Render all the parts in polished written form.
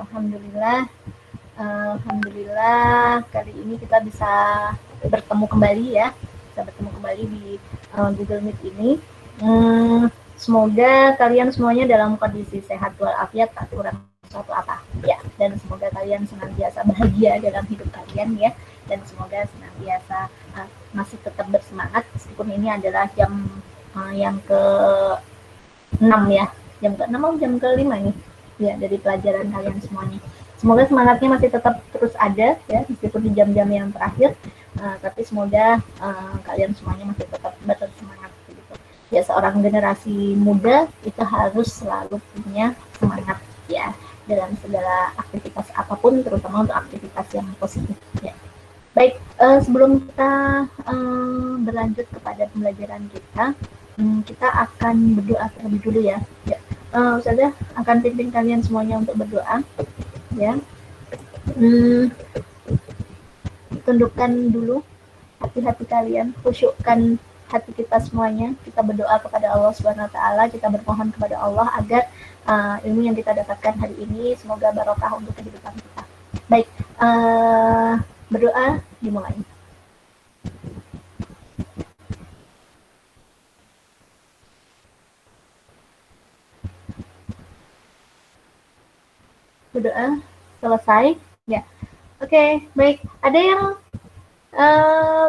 Alhamdulillah. Alhamdulillah kali ini kita bisa bertemu kembali ya, bisa bertemu kembali di Google Meet ini. Semoga kalian semuanya dalam kondisi sehat walafiat, tak kurang suatu apa ya, dan semoga kalian senantiasa bahagia dalam hidup kalian ya, dan semoga senantiasa masih tetap bersemangat meskipun ini adalah jam yang ke-6 ya, jam ke-6 atau jam ke-5 nih ya dari pelajaran kalian semuanya. Semoga semangatnya masih tetap terus ada ya meskipun di jam-jam yang terakhir, tapi semoga kalian semuanya masih tetap bersemangat gitu. Ya, seorang generasi muda itu harus selalu punya semangat ya dalam segala aktivitas apapun, terutama untuk aktivitas yang positif ya. Baik, sebelum kita berlanjut kepada pembelajaran kita, kita akan berdoa terlebih dulu ya. Ya, Ustazah akan pimpin kalian semuanya untuk berdoa. Ya, tundukkan dulu hati-hati kalian, khusyukkan hati kita semuanya. Kita berdoa kepada Allah Subhanahu Wa Taala, kita bermohon kepada Allah agar ilmu yang kita dapatkan hari ini semoga barokah untuk kehidupan kita. Baik, berdoa dimulai. Berdoa selesai ya. Oke, baik. Ada yang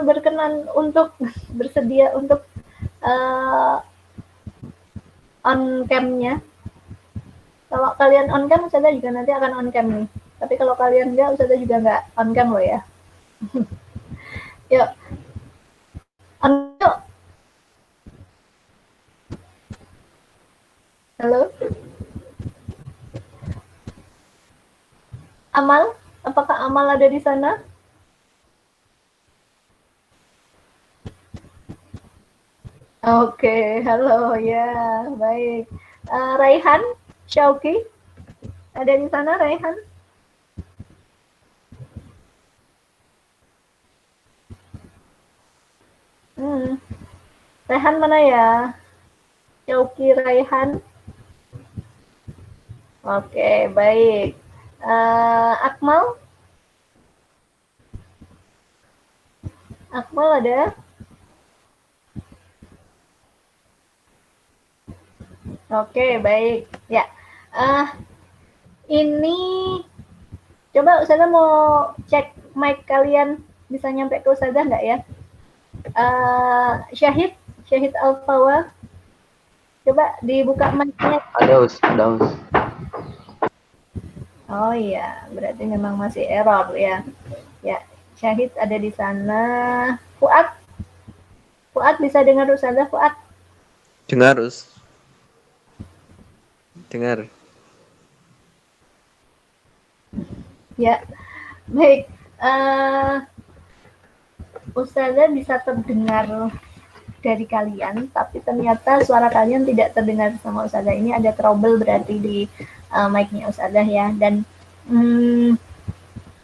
berkenan untuk bersedia untuk on cam-nya? Kalau kalian on cam, Ustazah juga nanti akan on cam nih. Tapi kalau kalian enggak, Ustazah juga enggak on cam loh ya. Yuk. On yuk. Halo? Amal? Apakah Amal ada di sana? Oke, halo ya, baik. Raihan, Syauki, ada di sana Raihan? Raihan mana ya? Syauki, Raihan. Oke, baik. Akmal? Akmal ada? Oke, baik. Ya. Ini coba Ustazah mau cek mic kalian bisa nyampe ke Ustazah nggak ya? Syahid Alfawa, coba dibuka mic-nya. Ada Us. Oh iya, berarti memang masih error ya. Ya, Syahid ada di sana. Fuad bisa dengar Ustazah, Fuad? Dengar Us. Dengar. Ya, baik. Ustazah bisa terdengar dari kalian, tapi ternyata suara kalian tidak terdengar sama Ustazah. Ini ada trouble berarti di mic-nya Ustazah ya, dan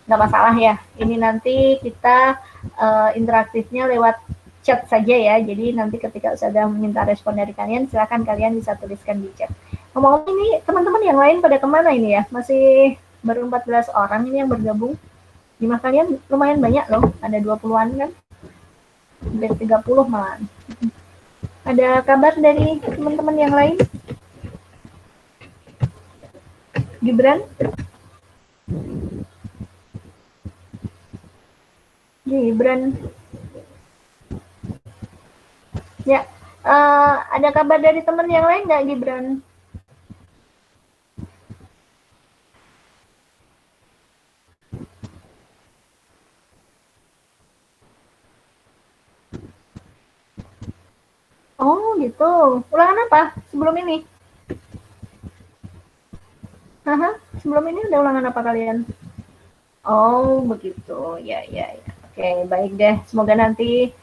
nggak masalah ya. Ini nanti kita interaktifnya lewat chat saja ya. Jadi nanti ketika Ustazah meminta respon dari kalian, silakan kalian bisa tuliskan di chat. Ngomong-ngomong ini teman-teman yang lain pada kemana ini ya? Masih baru 14 orang ini yang bergabung. Jumlah kalian lumayan banyak loh, ada 20-an kan? Hampir 30 malah. Ada kabar dari teman-teman yang lain? Gibran? Ya, ada kabar dari teman yang lain nggak, Gibran? Oh gitu. Ulangan apa sebelum ini? Sebelum ini udah ulangan apa kalian? Oh begitu. Ya. Oke, baik deh. Semoga nanti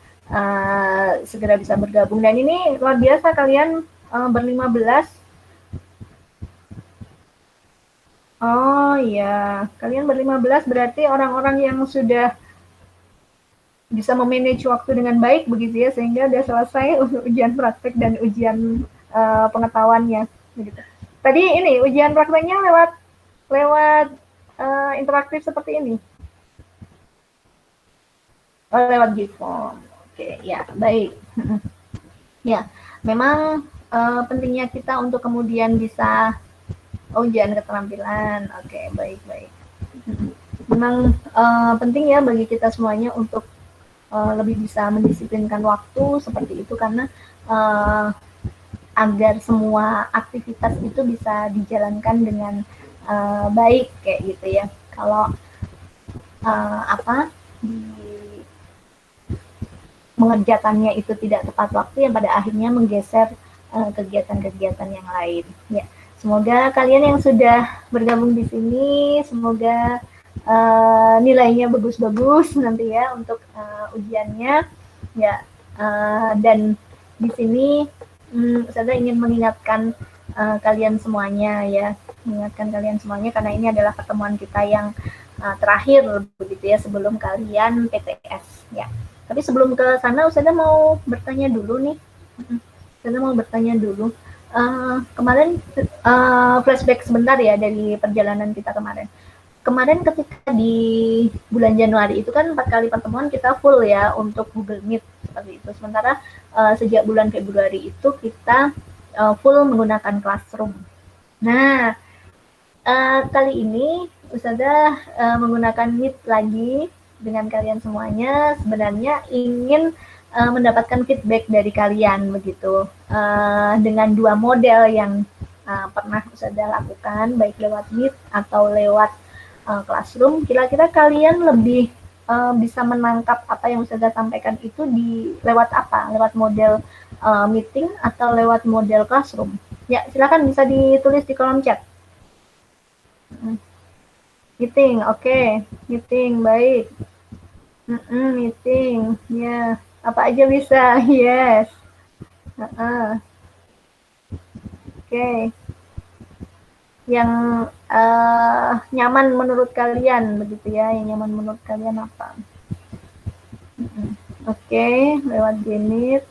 segera bisa bergabung. Dan ini luar biasa kalian ber-15. Oh iya, kalian ber-15 berarti orang-orang yang sudah bisa memanage waktu dengan baik begitu ya, sehingga udah selesai untuk ujian praktek dan ujian pengetahuannya begitu. Tadi ini ujian prakteknya lewat lewat interaktif seperti ini? Oh, lewat Gform. Oke, ya, baik. Ya, memang pentingnya kita untuk kemudian bisa ujian keterampilan. Oke, baik. Memang penting ya bagi kita semuanya untuk lebih bisa mendisiplinkan waktu seperti itu, karena agar semua aktivitas itu bisa dijalankan dengan baik kayak gitu ya. Kalau mengerjakannya itu tidak tepat waktu, yang pada akhirnya menggeser kegiatan-kegiatan yang lain. Ya, semoga kalian yang sudah bergabung di sini, semoga nilainya bagus-bagus nanti ya untuk ujiannya. Ya, dan di sini saya ingin mengingatkan kalian semuanya ya, karena ini adalah pertemuan kita yang terakhir begitu ya sebelum kalian PTS ya. Tapi sebelum ke sana, Ustazah mau bertanya dulu nih. Kemarin flashback sebentar ya dari perjalanan kita kemarin. Kemarin ketika di bulan Januari itu kan 4 kali pertemuan kita full ya untuk Google Meet seperti itu. Sementara sejak bulan Februari itu kita full menggunakan Classroom. Nah, kali ini Ustazah menggunakan Meet lagi dengan kalian semuanya, sebenarnya ingin mendapatkan feedback dari kalian begitu dengan 2 model yang pernah Ustazah lakukan, baik lewat Meet atau lewat Classroom. Kira-kira kalian lebih bisa menangkap apa yang Ustazah sampaikan itu lewat apa? Lewat model meeting atau lewat model Classroom? Ya, silakan bisa ditulis di kolom chat. Meeting, oke. Meeting, baik. Meeting, ya. Apa aja bisa, yes. Oke. Yang nyaman menurut kalian, begitu ya. Yang nyaman menurut kalian apa? Oke, lewat Gmeet,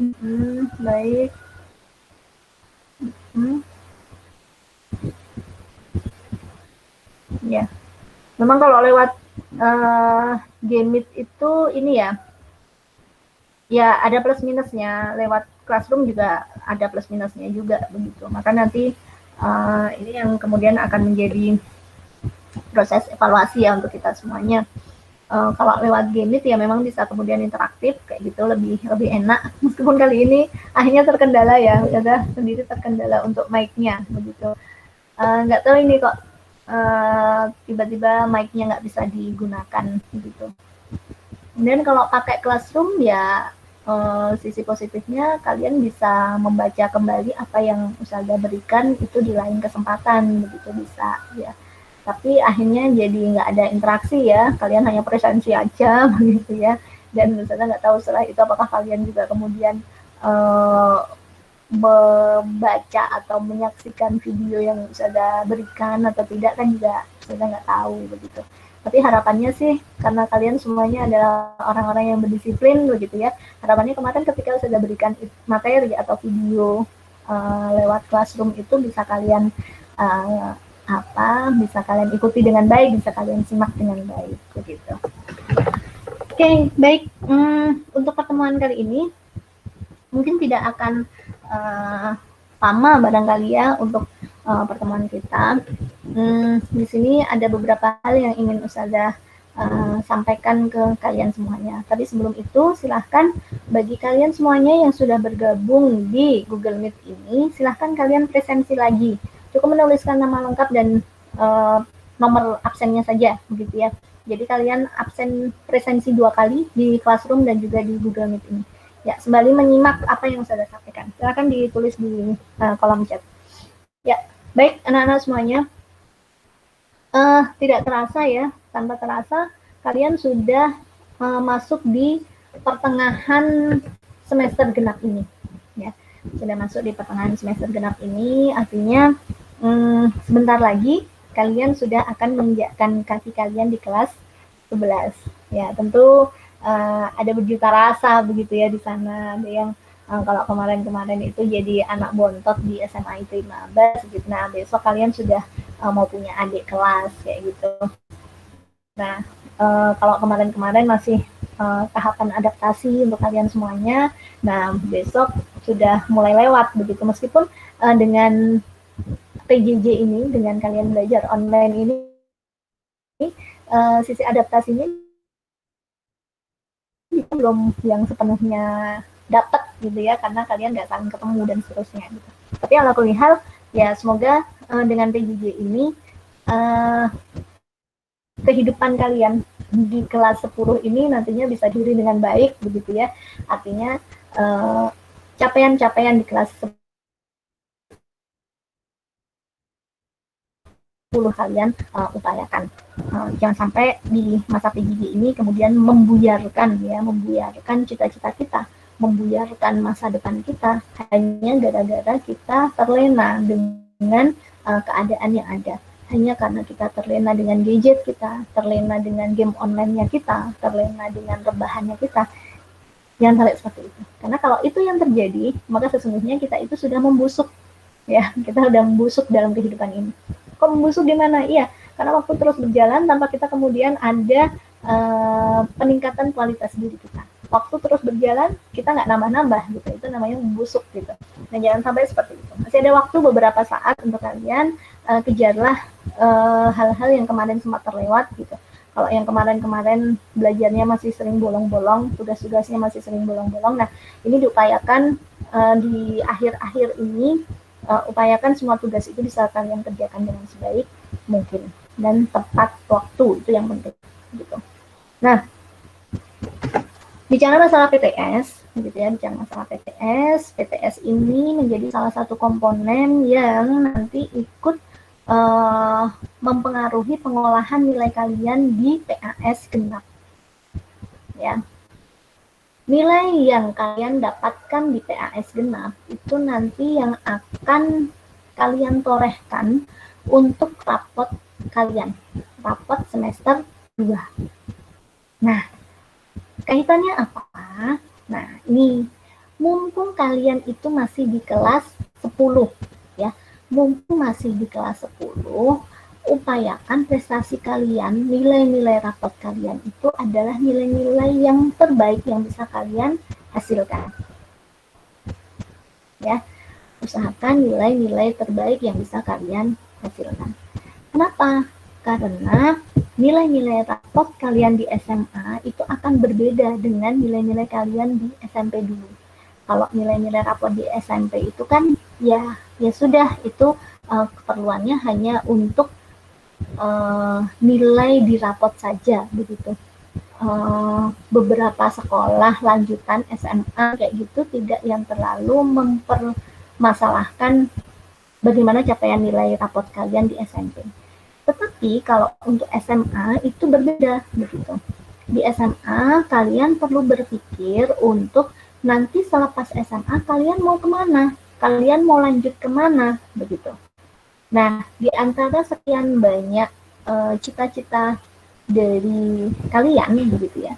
baik. Ya. Memang kalau lewat Gmeet itu ini ya ada plus minusnya. Lewat Classroom juga ada plus minusnya juga begitu. Maka nanti ini yang kemudian akan menjadi proses evaluasi ya untuk kita semuanya. Kalau lewat Gmeet ya memang bisa kemudian interaktif kayak gitu, lebih enak. Meskipun kali ini akhirnya terkendala ya, udah sendiri terkendala untuk mic-nya begitu. Nggak tahu ini kok tiba-tiba mic-nya nggak bisa digunakan gitu. Kemudian kalau pakai Classroom ya sisi positifnya kalian bisa membaca kembali apa yang Ustazah berikan itu di lain kesempatan begitu, bisa ya. Tapi akhirnya jadi nggak ada interaksi ya, kalian hanya presensi aja begitu ya. Dan Ustazah nggak tahu setelah itu apakah kalian juga kemudian membaca atau menyaksikan video yang Ustazah berikan atau tidak, kan juga Ustazah nggak tahu begitu. Tapi harapannya sih karena kalian semuanya adalah orang-orang yang berdisiplin begitu ya, harapannya kemarin ketika Ustazah berikan materi atau video lewat Classroom itu bisa kalian bisa kalian ikuti dengan baik, bisa kalian simak dengan baik begitu. Oke, baik. Untuk pertemuan kali ini mungkin tidak akan lama barangkali ya untuk pertemuan kita. Di sini ada beberapa hal yang ingin Ustazah sampaikan ke kalian semuanya. Tapi sebelum itu silahkan bagi kalian semuanya yang sudah bergabung di Google Meet ini, silahkan kalian presensi lagi. Cukup menuliskan nama lengkap dan nomor absennya saja begitu ya. Jadi kalian absen presensi 2 kali di Classroom dan juga di Google Meet ini. Ya, sembari menyimak apa yang Ustazah sampaikan. Silakan ditulis di kolom chat. Ya, baik anak-anak semuanya. Tidak terasa ya, tanpa terasa kalian sudah masuk di pertengahan semester genap ini. Ya, sudah masuk di pertengahan semester genap ini, artinya sebentar lagi kalian sudah akan menginjakkan kaki kalian di kelas 11. Ya, tentu ada berjuta rasa begitu ya di sana. Ada yang Kalau kemarin-kemarin itu jadi anak bontot di SMA itu 15 gitu. Nah, besok kalian sudah mau punya adik kelas kayak gitu. Nah, kalau kemarin-kemarin masih tahapan adaptasi untuk kalian semuanya, nah besok sudah mulai lewat begitu. Meskipun dengan PJJ ini, dengan kalian belajar online ini, sisi adaptasinya belum yang sepenuhnya dapat gitu ya, karena kalian nggak saling ketemu dan seterusnya gitu. Tapi ala kulli hal ya, semoga dengan PJJ ini kehidupan kalian di kelas 10 ini nantinya bisa diri dengan baik begitu ya. Artinya capaian-capaian di kelas 10 kalian upayakan. Jangan sampai di masa PJJ ini kemudian membuyarkan cita-cita kita, membuyarkan masa depan kita hanya gara-gara kita terlena dengan keadaan yang ada. Hanya karena kita terlena dengan gadget kita, terlena dengan game online-nya kita, terlena dengan rebahannya kita. Jangan sampai seperti itu. Karena kalau itu yang terjadi, maka sesungguhnya kita itu sudah membusuk. Ya, kita sudah membusuk dalam kehidupan ini. Kok membusuk di mana? Iya, karena waktu terus berjalan tanpa kita kemudian ada peningkatan kualitas diri kita. Waktu terus berjalan, kita nggak nambah-nambah gitu. Itu namanya membusuk gitu. Nah, jangan sampai seperti itu. Masih ada waktu beberapa saat untuk kalian kejarlah hal-hal yang kemarin sempat terlewat gitu. Kalau yang kemarin-kemarin belajarnya masih sering bolong-bolong, tugas-tugasnya masih sering bolong-bolong, nah ini diupayakan di akhir-akhir ini, upayakan semua tugas itu bisa kalian kerjakan dengan sebaik mungkin dan tepat waktu, itu yang penting gitu. Nah, bicara masalah PTS gitu ya, PTS ini menjadi salah satu komponen yang nanti ikut mempengaruhi pengolahan nilai kalian di PAS genap ya. Nilai yang kalian dapatkan di PAS genap itu nanti yang akan kalian torehkan untuk rapot kalian, rapot semester 2. Nah, kaitannya apa? Nah, ini mumpung kalian itu masih di kelas 10 ya, mumpung masih di kelas 10, upayakan prestasi kalian, nilai-nilai rapot kalian itu adalah nilai-nilai yang terbaik yang bisa kalian hasilkan. Ya, usahakan nilai-nilai terbaik yang bisa kalian hasilkan. Kenapa? Karena nilai-nilai rapot kalian di SMA itu akan berbeda dengan nilai-nilai kalian di SMP dulu. Kalau nilai-nilai rapot di SMP itu kan ya sudah, itu keperluannya hanya untuk nilai di rapot saja begitu. Beberapa sekolah lanjutan SMA kayak gitu tidak yang terlalu mempermasalahkan bagaimana capaian nilai rapot kalian di SMP. Tetapi kalau untuk SMA itu berbeda begitu. Di SMA kalian perlu berpikir untuk nanti selepas SMA kalian mau kemana, kalian mau lanjut kemana begitu. Nah, di antara sekian banyak cita-cita dari kalian begitu ya,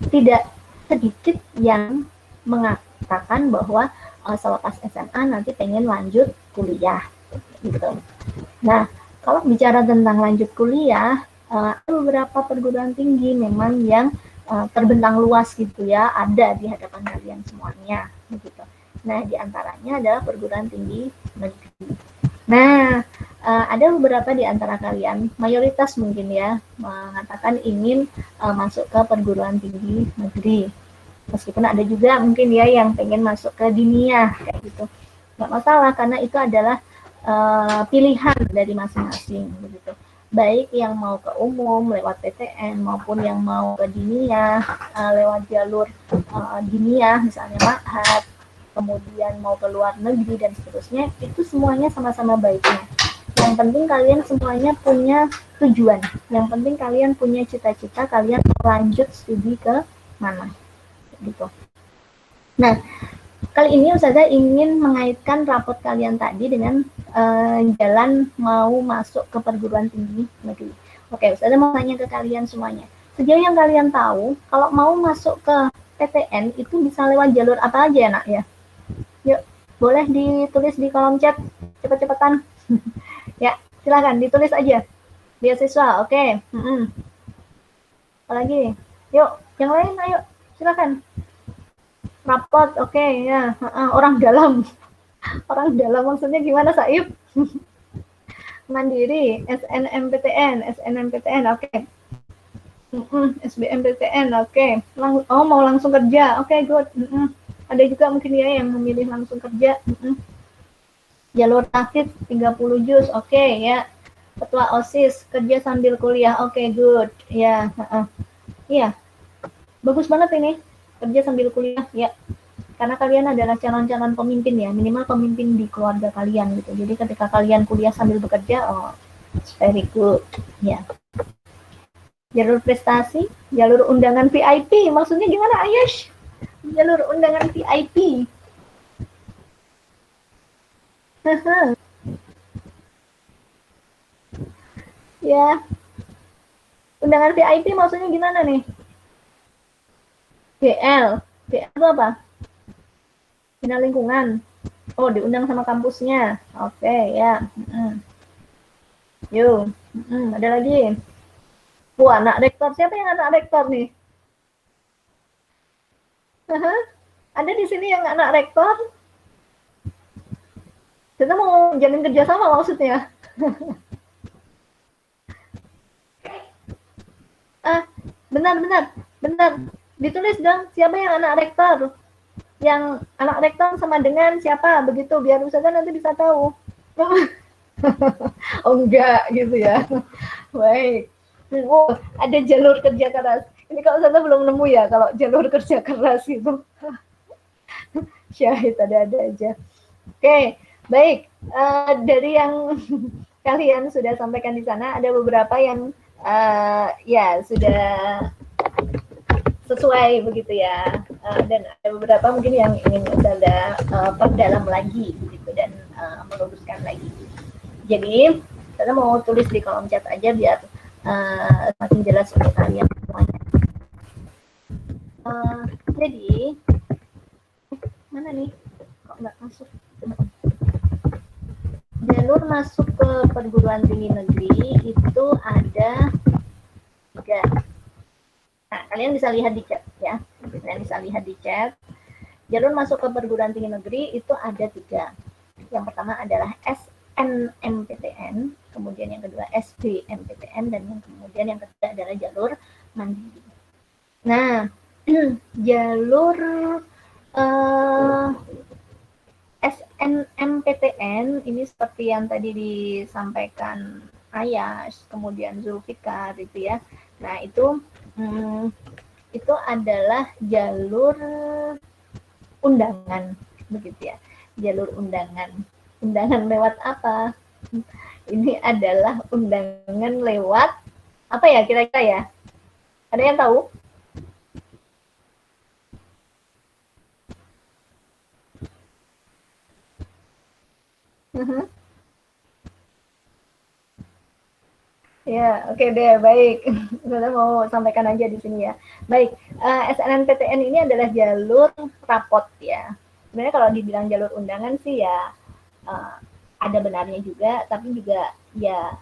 tidak sedikit yang mengatakan bahwa selepas SMA nanti pengen lanjut kuliah gitu. Nah, kalau bicara tentang lanjut kuliah, ada beberapa perguruan tinggi memang yang terbentang luas gitu ya, ada di hadapan kalian semuanya begitu. Nah, di antaranya adalah perguruan tinggi negeri. Nah, ada beberapa di antara kalian, mayoritas mungkin ya, mengatakan ingin masuk ke perguruan tinggi negeri. Meskipun ada juga mungkin ya yang pengen masuk ke diniyah kayak gitu. Nggak masalah, karena itu adalah pilihan dari masing-masing begitu. Baik yang mau ke umum lewat PTN maupun yang mau ke diniyah lewat jalur diniyah misalnya ma'had, kemudian mau ke luar negeri dan seterusnya, itu semuanya sama-sama baiknya. Yang penting kalian semuanya punya tujuan, yang penting kalian punya cita-cita, kalian lanjut studi ke mana gitu. Nah, kali ini Ustazah ingin mengaitkan rapot kalian tadi dengan jalan mau masuk ke perguruan tinggi negeri. Oke, Ustazah mau tanya ke kalian semuanya. Sejauh yang kalian tahu, kalau mau masuk ke SNMPTN itu bisa lewat jalur apa aja ya nak ya? Yuk, boleh ditulis di kolom chat cepet-cepetan. Ya, silakan ditulis aja. Beasiswa, oke. Apalagi? Yuk, yang lain ayo, silakan. Rapot, oke ya. Orang dalam. Orang dalam maksudnya gimana, Saib? Mandiri, SNMPTN, oke. SBMPTN, oke. Oh, mau langsung kerja, oke, good. Ada juga mungkin ya yang memilih langsung kerja. Jalur aktif 30 juz, oke ya. Ketua OSIS, kerja sambil kuliah, oke, good. Ya, iya. Bagus banget ini, kerja sambil kuliah, ya. Karena kalian adalah calon-calon pemimpin ya, minimal pemimpin di keluarga kalian gitu. Jadi ketika kalian kuliah sambil bekerja, oh, very good, ya. Jalur prestasi, jalur undangan VIP, maksudnya gimana Ayush? Jalur undangan VIP. Ya, undangan VIP maksudnya gimana nih? BL itu apa? Bina lingkungan. Oh, diundang sama kampusnya. Oke, ya. Yuk, ada lagi. Wah, anak rektor. Siapa yang anak rektor nih? Ada di sini yang anak rektor? Kita mau jalin kerjasama maksudnya? Benar. Ditulis dong, siapa yang anak rektor? Yang anak rektor sama dengan siapa? Begitu, biar usaha nanti bisa tahu. Oh enggak, gitu ya. Baik. Oh, ada jalur kerja keras. Ini kalau saya belum nemu ya, kalau jalur kerja keras itu. Syahid ada-ada aja. Oke, baik. Dari yang kalian sudah sampaikan di sana, ada beberapa yang ya sudah sesuai begitu ya, dan ada beberapa mungkin yang ingin saya perdalam lagi begitu dan meluruskan lagi. Jadi saya mau tulis di kolom chat aja biar semakin jelas untuk kalian semuanya. Jadi mana nih? Kok nggak masuk? Jalur masuk ke perguruan tinggi negeri itu ada 3. Nah, kalian bisa lihat di chat ya. Kalian bisa lihat di chat. Jalur masuk ke perguruan tinggi negeri itu ada 3. Yang pertama adalah SNMPTN, kemudian yang kedua SBMPTN, dan yang kemudian yang ketiga adalah jalur mandiri. Nah, jalur SNMPTN ini seperti yang tadi disampaikan Ayas, kemudian Zulfikar itu ya. Nah, itu adalah jalur undangan begitu ya. Jalur undangan. Undangan lewat apa? Ini adalah undangan lewat apa ya kira-kira ya? Ada yang tahu? Ya, oke deh, baik. Saya mau sampaikan aja di sini ya. Baik, SNMPTN ini adalah jalur rapot ya. Sebenarnya kalau dibilang jalur undangan sih ya ada benarnya juga, tapi juga ya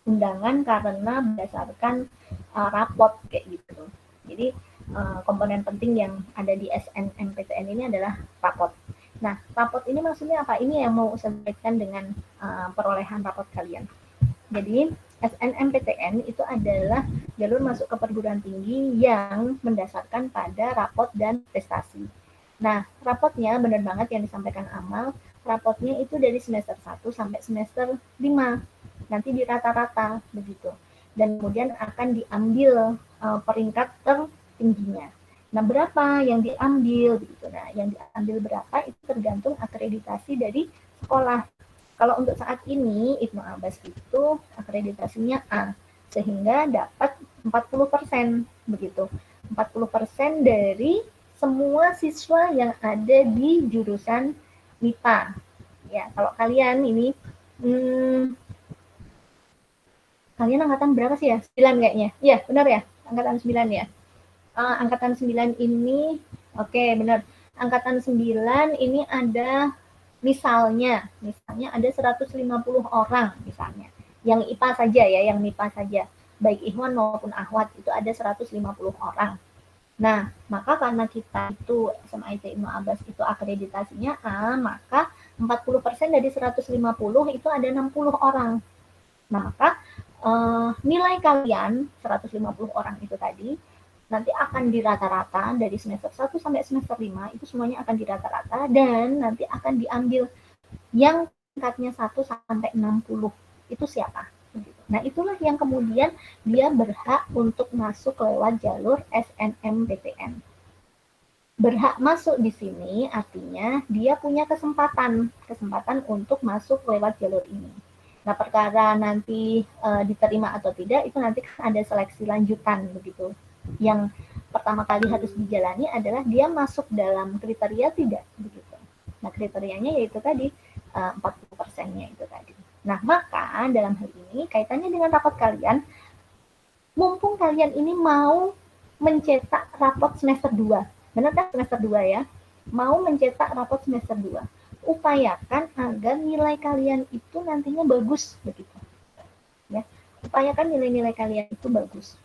undangan karena berdasarkan rapot kayak gitu. Jadi komponen penting yang ada di SNMPTN ini adalah rapot. Nah, rapot ini maksudnya apa? Ini yang mau saya sampaikan dengan perolehan rapot kalian. Jadi SNMPTN itu adalah jalur masuk ke perguruan tinggi yang mendasarkan pada rapot dan prestasi. Nah, rapotnya benar banget yang disampaikan Amal, rapotnya itu dari semester 1 sampai semester 5. Nanti dirata-rata begitu. Dan kemudian akan diambil peringkat tertingginya. Nah, berapa yang diambil begitu. Nah, yang diambil berapa itu tergantung akreditasi dari sekolah. Kalau untuk saat ini Ibnu Abbas itu akreditasinya A, sehingga dapat 40% begitu. 40% dari semua siswa yang ada di jurusan MIPA. Ya, kalau kalian ini kalian angkatan berapa sih ya? 9 kayaknya. Iya, benar ya? Angkatan 9 ya. Angkatan 9 ini, oke, benar. Angkatan 9 ini ada misalnya ada 150 orang misalnya. Yang IPA saja ya, yang MIPA saja. Baik Ikhwan maupun Akhwat itu ada 150 orang. Nah, maka karena kita itu SMIT Ibnu Abbas itu akreditasinya A, maka 40% dari 150 itu ada 60 orang. Nah, maka nilai kalian 150 orang itu tadi nanti akan dirata-rata dari semester 1 sampai semester 5 itu semuanya akan dirata-rata dan nanti akan diambil yang tingkatnya 1 sampai 60 itu siapa. Nah, itulah yang kemudian dia berhak untuk masuk lewat jalur SNMPTN. Berhak masuk di sini artinya dia punya kesempatan untuk masuk lewat jalur ini. Nah, perkara nanti diterima atau tidak itu nanti ada seleksi lanjutan begitu. Yang pertama kali harus dijalani adalah dia masuk dalam kriteria tidak begitu. Nah, kriterianya yaitu tadi 40%-nya itu tadi. Nah, maka dalam hal ini kaitannya dengan rapat kalian, mumpung kalian ini mau mencetak rapot semester 2. Benar kan semester 2 ya? Mau mencetak rapot semester 2. Upayakan agar nilai kalian itu nantinya bagus begitu. Ya. Upayakan nilai-nilai kalian itu bagus.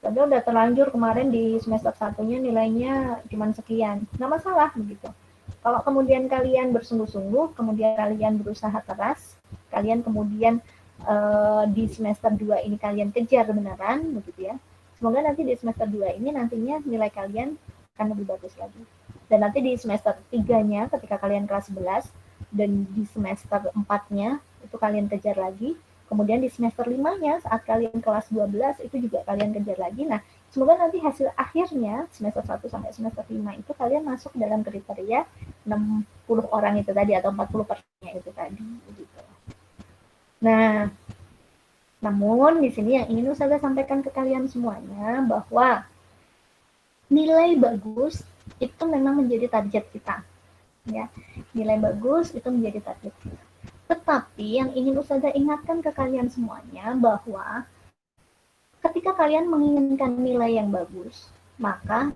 Padahal udah terlanjur kemarin di semester 1-nya nilainya cuma sekian. Nggak masalah begitu. Kalau kemudian kalian bersungguh-sungguh, kemudian kalian berusaha keras, kalian kemudian di semester 2 ini kalian kejar beneran begitu ya. Semoga nanti di semester 2 ini nantinya nilai kalian akan lebih bagus lagi. Dan nanti di semester 3-nya ketika kalian kelas 11 dan di semester 4-nya itu kalian kejar lagi. Kemudian di semester 5-nya saat kalian kelas 12 itu juga kalian kejar lagi. Nah, semoga nanti hasil akhirnya semester 1 sampai semester 5 itu kalian masuk dalam kriteria 60 orang itu tadi atau 40%-nya itu tadi begitu. Nah, namun di sini yang ingin saya sampaikan ke kalian semuanya bahwa nilai bagus itu memang menjadi target kita. Ya, nilai bagus itu menjadi target kita. Tetapi yang ingin Ustazah ingatkan ke kalian semuanya bahwa ketika kalian menginginkan nilai yang bagus, maka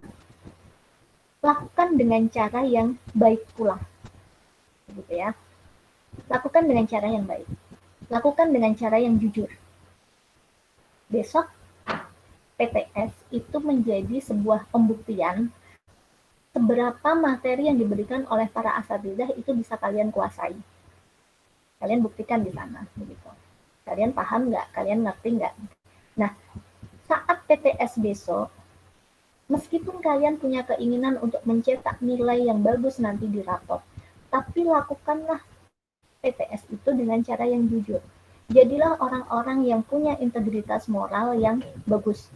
lakukan dengan cara yang baik pula. Gitu ya. Lakukan dengan cara yang baik. Lakukan dengan cara yang jujur. Besok PTS itu menjadi sebuah pembuktian seberapa materi yang diberikan oleh para asatidzah itu bisa kalian kuasai. Kalian buktikan di sana begitu. Kalian paham nggak? Kalian ngerti nggak? Nah, saat PTS besok, meskipun kalian punya keinginan untuk mencetak nilai yang bagus nanti di rapot, tapi lakukanlah PTS itu dengan cara yang jujur. Jadilah orang-orang yang punya integritas moral yang bagus.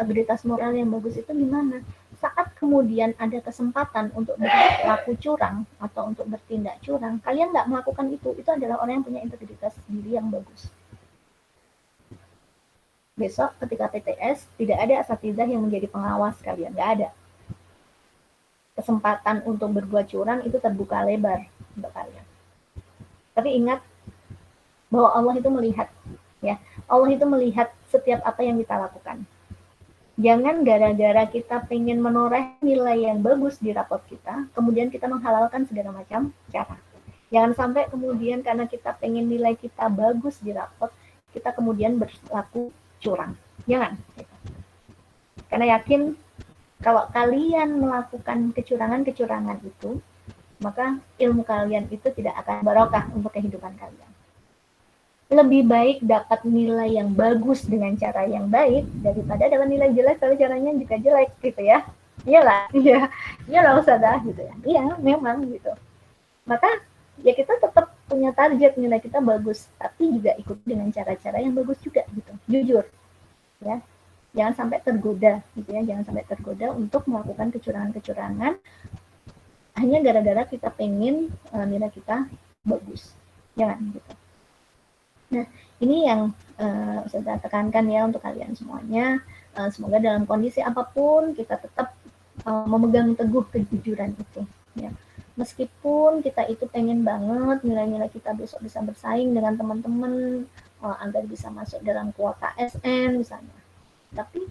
Integritas moral yang bagus itu gimana? Saat kemudian ada kesempatan untuk berlaku curang atau untuk bertindak curang, kalian nggak melakukan itu adalah orang yang punya integritas diri yang bagus. Besok ketika PTS, tidak ada asatidzah yang menjadi pengawas kalian, nggak ada. Kesempatan untuk berbuat curang itu terbuka lebar untuk kalian. Tapi ingat bahwa Allah itu melihat, ya. Allah itu melihat setiap apa yang kita lakukan. Jangan gara-gara kita pengen menoreh nilai yang bagus di rapot kita, kemudian kita menghalalkan segala macam cara. Jangan sampai kemudian karena kita pengen nilai kita bagus di rapot, kita kemudian berlaku curang. Jangan. Karena yakin kalau kalian melakukan kecurangan-kecurangan itu, maka ilmu kalian itu tidak akan barokah untuk kehidupan kalian. Lebih baik dapat nilai yang bagus dengan cara yang baik daripada dapat nilai jelek tapi caranya juga jelek gitu ya. Iyalah, iya. Iyalah Ustazah gitu ya. Iya, memang gitu. Maka ya kita tetap punya target nilai kita bagus, tapi juga ikut dengan cara-cara yang bagus juga gitu. Jujur. Ya. Jangan sampai tergoda gitu ya, jangan sampai tergoda untuk melakukan kecurangan-kecurangan hanya gara-gara kita pengen nilai kita bagus. Jangan gitu. Nah, ini yang saya tekankan ya untuk kalian semuanya. Semoga dalam kondisi apapun kita tetap memegang teguh kejujuran itu. Ya. Meskipun kita itu pengen banget nilai-nilai kita besok bisa bersaing dengan teman-teman agar bisa masuk dalam kuota SN misalnya. Tapi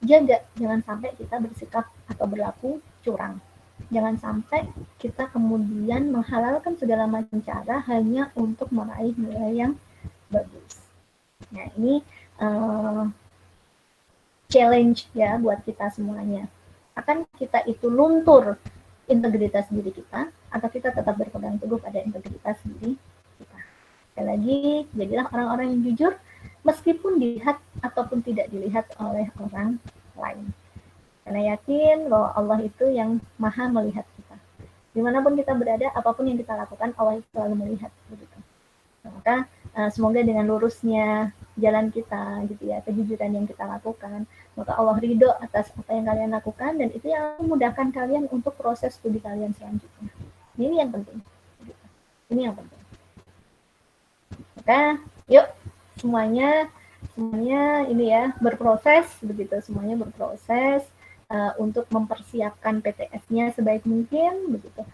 jaga jangan sampai kita bersikap atau berlaku curang. Jangan sampai kita kemudian menghalalkan segala macam cara hanya untuk meraih nilai yang bagus. Nah, ini challenge ya buat kita semuanya. Akan kita itu luntur integritas diri kita, atau kita tetap berpegang teguh pada integritas diri kita. Sekali lagi, jadilah orang-orang yang jujur, meskipun dilihat ataupun tidak dilihat oleh orang lain. Karena yakin bahwa Allah itu yang maha melihat kita. Dimanapun kita berada, apapun yang kita lakukan, Allah itu selalu melihat. Begitu. Maka semoga dengan lurusnya jalan kita, gitu ya, kejujuran yang kita lakukan, maka Allah ridho atas apa yang kalian lakukan, dan itu yang memudahkan kalian untuk proses studi kalian selanjutnya. Ini yang penting. Gitu. Ini yang penting. Maka yuk semuanya ini ya berproses begitu, semuanya berproses untuk mempersiapkan PTS-nya sebaik mungkin begitu.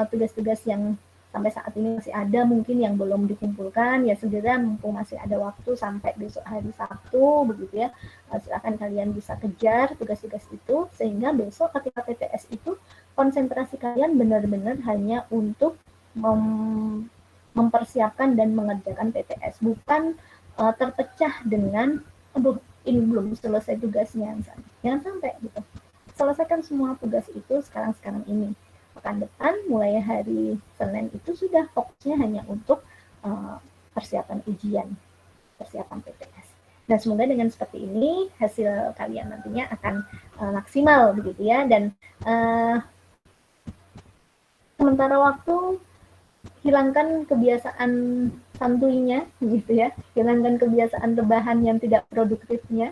Tugas-tugas yang sampai saat ini masih ada mungkin yang belum dikumpulkan, ya segera mumpung masih ada waktu sampai besok hari Sabtu begitu ya, silakan kalian bisa kejar tugas-tugas itu sehingga besok ketika PTS itu konsentrasi kalian benar-benar hanya untuk mempersiapkan dan mengerjakan PTS, bukan terpecah dengan aduh ini belum selesai tugasnya misalnya. Jangan sampai gitu. Selesaikan semua tugas itu sekarang ini. Pekan depan mulai hari Senin itu sudah fokusnya hanya untuk persiapan ujian, persiapan PTS. Dan semoga dengan seperti ini hasil kalian nantinya akan maksimal begitu ya. Dan sementara waktu hilangkan kebiasaan santuinya gitu ya, hilangkan kebiasaan rebahan yang tidak produktifnya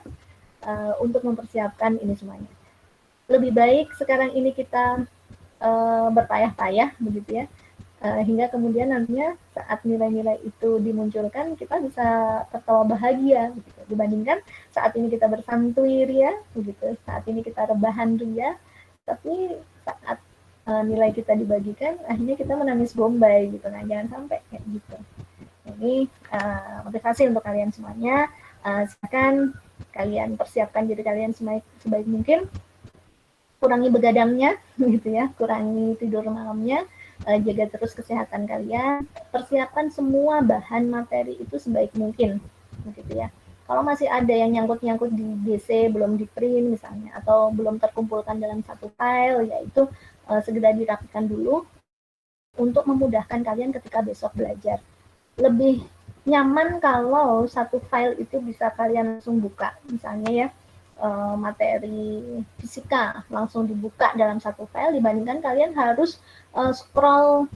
untuk mempersiapkan ini semuanya. Lebih baik sekarang ini kita berpayah-payah begitu ya, hingga kemudian nantinya saat nilai-nilai itu dimunculkan kita bisa tertawa bahagia gitu, dibandingkan saat ini kita bersantui ria begitu, saat ini kita rebahan ria, tapi saat nilai kita dibagikan akhirnya kita menangis bombay gitu kan. Jangan sampai kayak gitu. Ini motivasi untuk kalian semuanya. Silakan kalian persiapkan diri kalian sebaik mungkin, kurangi begadangnya gitu ya, kurangi tidur malamnya, jaga terus kesehatan kalian, persiapkan semua bahan materi itu sebaik mungkin begitu ya. Kalau masih ada yang nyangkut-nyangkut di DC belum di print misalnya, atau belum terkumpulkan dalam satu file, yaitu segera dirapikan dulu untuk memudahkan kalian ketika besok belajar. Lebih nyaman kalau satu file itu bisa kalian langsung buka, misalnya ya materi fisika langsung dibuka dalam satu file, dibandingkan kalian harus scroll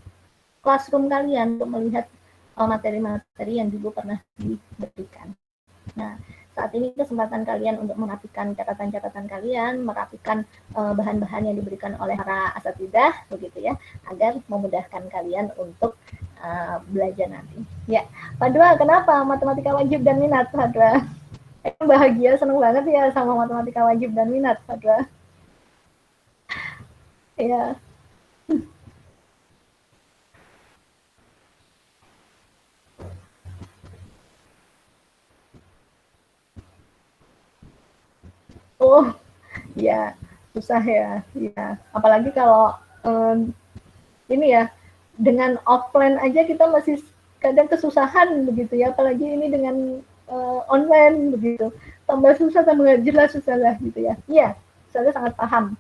classroom kalian untuk melihat materi-materi yang dulu pernah diberikan. Nah, saat ini kesempatan kalian untuk merapikan catatan-catatan kalian, merapikan bahan-bahan yang diberikan oleh para asatidzah begitu ya, agar memudahkan kalian untuk belajar nanti. Ya, Padwa, kenapa matematika wajib dan minat, Padwa? Bahagia, senang banget ya sama matematika wajib dan minat, Padwa. Ya. Oh, ya susah ya. Ya, apalagi kalau ini ya, dengan offline aja kita masih kadang kesusahan begitu ya, apalagi ini dengan online begitu, tambah susah, tambah nggak jelas susah lah gitu ya. Iya, saya sangat paham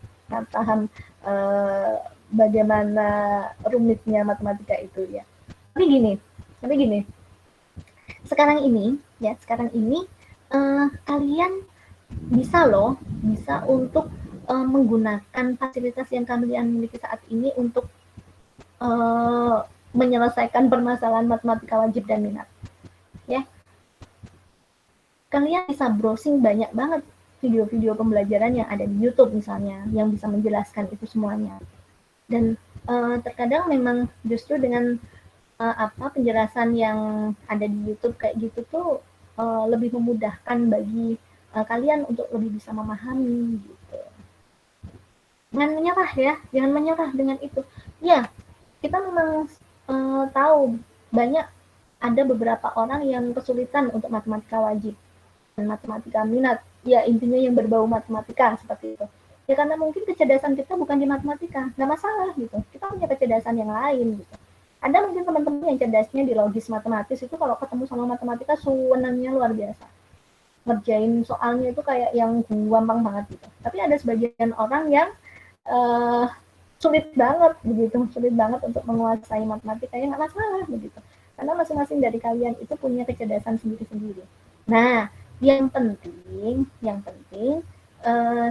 bagaimana rumitnya matematika itu ya. Tapi gini, sekarang ini kalian bisa untuk menggunakan fasilitas yang kalian miliki saat ini untuk menyelesaikan permasalahan matematika wajib dan minat. Ya, kalian bisa browsing banyak banget video-video pembelajaran yang ada di YouTube misalnya, yang bisa menjelaskan itu semuanya. Dan terkadang memang justru dengan penjelasan yang ada di YouTube kayak gitu tuh lebih memudahkan bagi kalian untuk lebih bisa memahami gitu. Jangan menyerah dengan itu. Ya, kita memang tahu banyak ada beberapa orang yang kesulitan untuk matematika wajib dan matematika minat ya intinya yang berbau matematika seperti itu. Ya karena mungkin kecerdasan kita bukan di matematika, nggak masalah gitu. Kita punya kecerdasan yang lain gitu. Ada mungkin teman-teman yang cerdasnya di logis matematis itu kalau ketemu sama matematika suwenannya luar biasa. Ngerjain soalnya itu kayak yang gampang banget gitu. Tapi ada sebagian orang yang uh, sulit banget begitu, sulit banget untuk menguasai matematika, ya nggak masalah begitu. Karena masing-masing dari kalian itu punya kecerdasan sendiri-sendiri. Nah, yang penting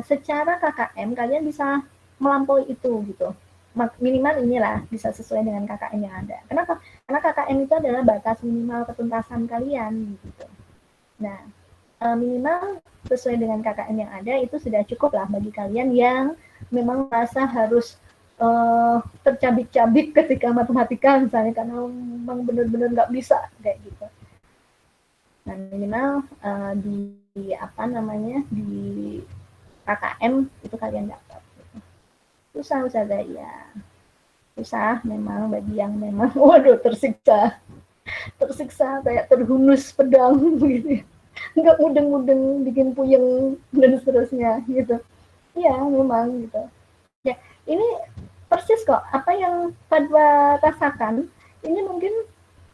secara KKM kalian bisa melampaui itu gitu. Minimal inilah bisa sesuai dengan KKM yang ada. Kenapa? Karena KKM itu adalah batas minimal ketuntasan kalian gitu. Nah, minimal sesuai dengan KKM yang ada itu sudah cukup lah bagi kalian yang memang merasa harus tercabik-cabik ketika matematika misalnya karena memang benar-benar nggak bisa kayak gitu. Nah, minimal di apa namanya di KKM itu kalian dapat. Susah ya, susah memang bagi yang memang waduh tersiksa kayak terhunus pedang gitu, nggak mudeng-mudeng bikin puyeng dan seterusnya gitu. Iya memang gitu. Ya ini persis kok apa yang Fadwa rasakan ini mungkin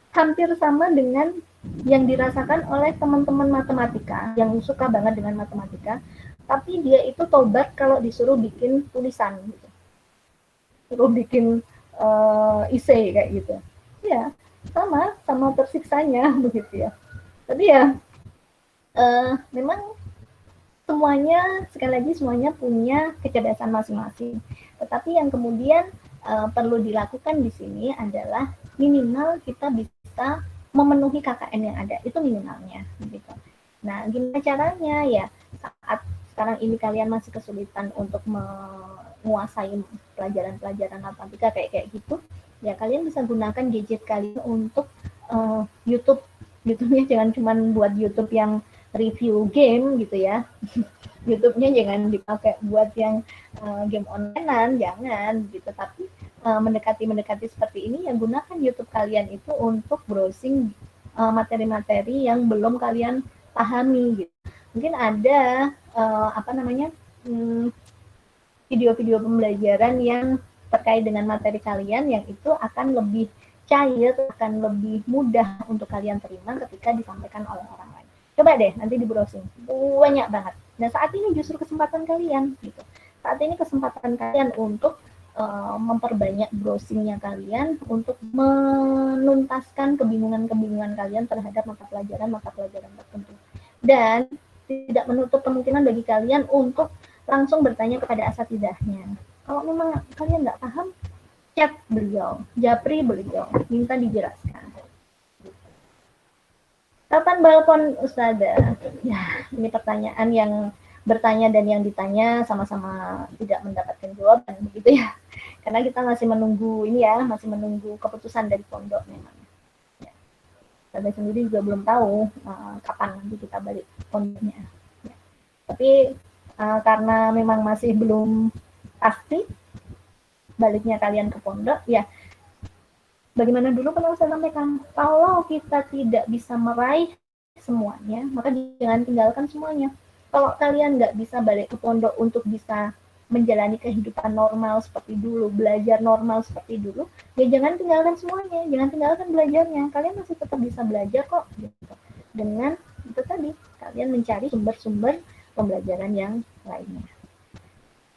hampir sama dengan yang dirasakan oleh teman-teman matematika yang suka banget dengan matematika, tapi dia itu tobat kalau disuruh bikin tulisan gitu, suruh bikin isei kayak gitu. Ya sama tersiksanya begitu ya. Tapi ya memang semuanya sekali lagi semuanya punya kecerdasan masing-masing. Tetapi yang kemudian perlu dilakukan di sini adalah minimal kita bisa memenuhi KKM yang ada, itu minimalnya gitu. Nah, gimana caranya ya saat sekarang ini kalian masih kesulitan untuk menguasai pelajaran-pelajaran matematika kayak gitu, ya kalian bisa gunakan gadget kalian untuk YouTube. YouTube-nya jangan cuma buat YouTube yang review game gitu ya. YouTube-nya jangan dipakai buat yang game online, jangan gitu. Tapi mendekati seperti ini, ya gunakan YouTube kalian itu untuk browsing materi-materi yang belum kalian pahami gitu. Mungkin ada video-video pembelajaran yang terkait dengan materi kalian yang itu akan lebih cair, akan lebih mudah untuk kalian terima ketika disampaikan oleh orang lain. Coba deh nanti di browsing, banyak banget. Nah saat ini justru kesempatan kalian gitu. Saat ini kesempatan kalian untuk memperbanyak browsingnya kalian untuk menuntaskan kebingungan kalian terhadap mata pelajaran tertentu. Dan tidak menutup kemungkinan bagi kalian untuk langsung bertanya kepada asatidahnya. Kalau memang kalian nggak paham, chat beliau, japri beliau, minta dijelaskan. Kapan balkon Ustazah? Ya, ini pertanyaan yang bertanya dan yang ditanya sama-sama tidak mendapatkan jawaban begitu ya. Karena kita masih menunggu ini ya, masih menunggu keputusan dari pondok memang. Ya. Saya sendiri juga belum tahu kapan nanti kita balik pondoknya. Ya. Tapi karena memang masih belum pasti baliknya kalian ke pondok, ya bagaimana dulu pernah saya sampaikan, kalau kita tidak bisa meraih semuanya, maka jangan tinggalkan semuanya. Kalau kalian nggak bisa balik ke pondok untuk bisa menjalani kehidupan normal seperti dulu, belajar normal seperti dulu, ya jangan tinggalkan semuanya, jangan tinggalkan belajarnya. Kalian masih tetap bisa belajar kok, gitu. Dengan itu tadi, kalian mencari sumber-sumber pembelajaran yang lainnya.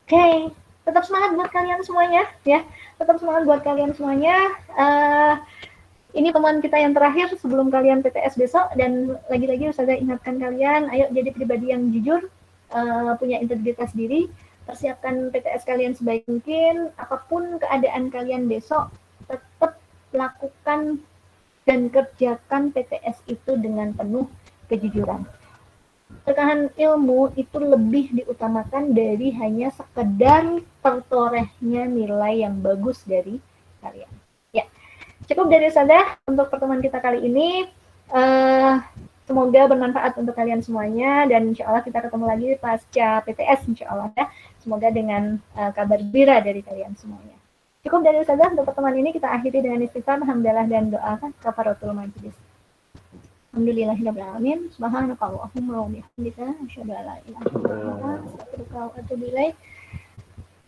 Oke. Tetap semangat buat kalian semuanya ya, tetap semangat buat kalian semuanya. Ini teman kita yang terakhir sebelum kalian PTS besok, dan lagi-lagi Ustazah ingatkan kalian, ayo jadi pribadi yang jujur, punya integritas diri, persiapkan PTS kalian sebaik mungkin, apapun keadaan kalian besok, tetap lakukan dan kerjakan PTS itu dengan penuh kejujuran. Pertahanan ilmu itu lebih diutamakan dari hanya sekedar tertorehnya nilai yang bagus dari kalian. Ya, cukup dari Ustazah untuk pertemuan kita kali ini. Semoga bermanfaat untuk kalian semuanya, dan insya Allah kita ketemu lagi pasca PTS insya Allah ya. Semoga dengan kabar gembira dari kalian semuanya. Cukup dari Ustazah untuk pertemuan ini, kita akhiri dengan istighfar, hamdalah dan doa kafaratul majelis. Alhamdulillahirabbil alamin. Subhanakallahumma wa bihamdika asyhadu an la ilaha illa anta astaghfiruka wa atubu ilaik.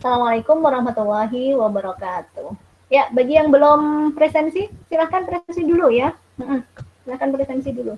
Assalamualaikum warahmatullahi wabarakatuh. Ya, bagi yang belum presensi, silahkan presensi dulu ya. Silahkan presensi dulu.